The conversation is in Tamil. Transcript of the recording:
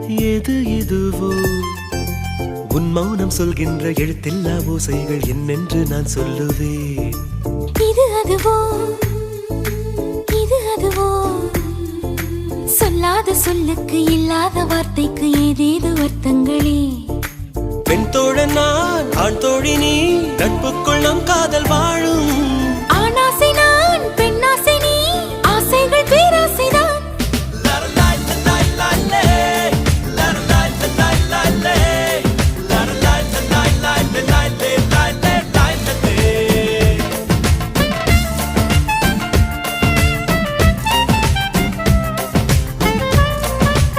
எது இதுவோ உன் மௌனம் சொல்கின்ற எழுத்தில்லா ஓசைகள் என்னென்று நான் சொல்லுவேன். இது அதுவோ இது அதுவோ சொல்லாத சொல்லுக்கு இல்லாத வார்த்தைக்கு ஏதேது அர்த்தங்களே. பெண் தோழன் நான், ஆண் தோழி நீ, நட்புக்குள் நம் காதல் வாழும்.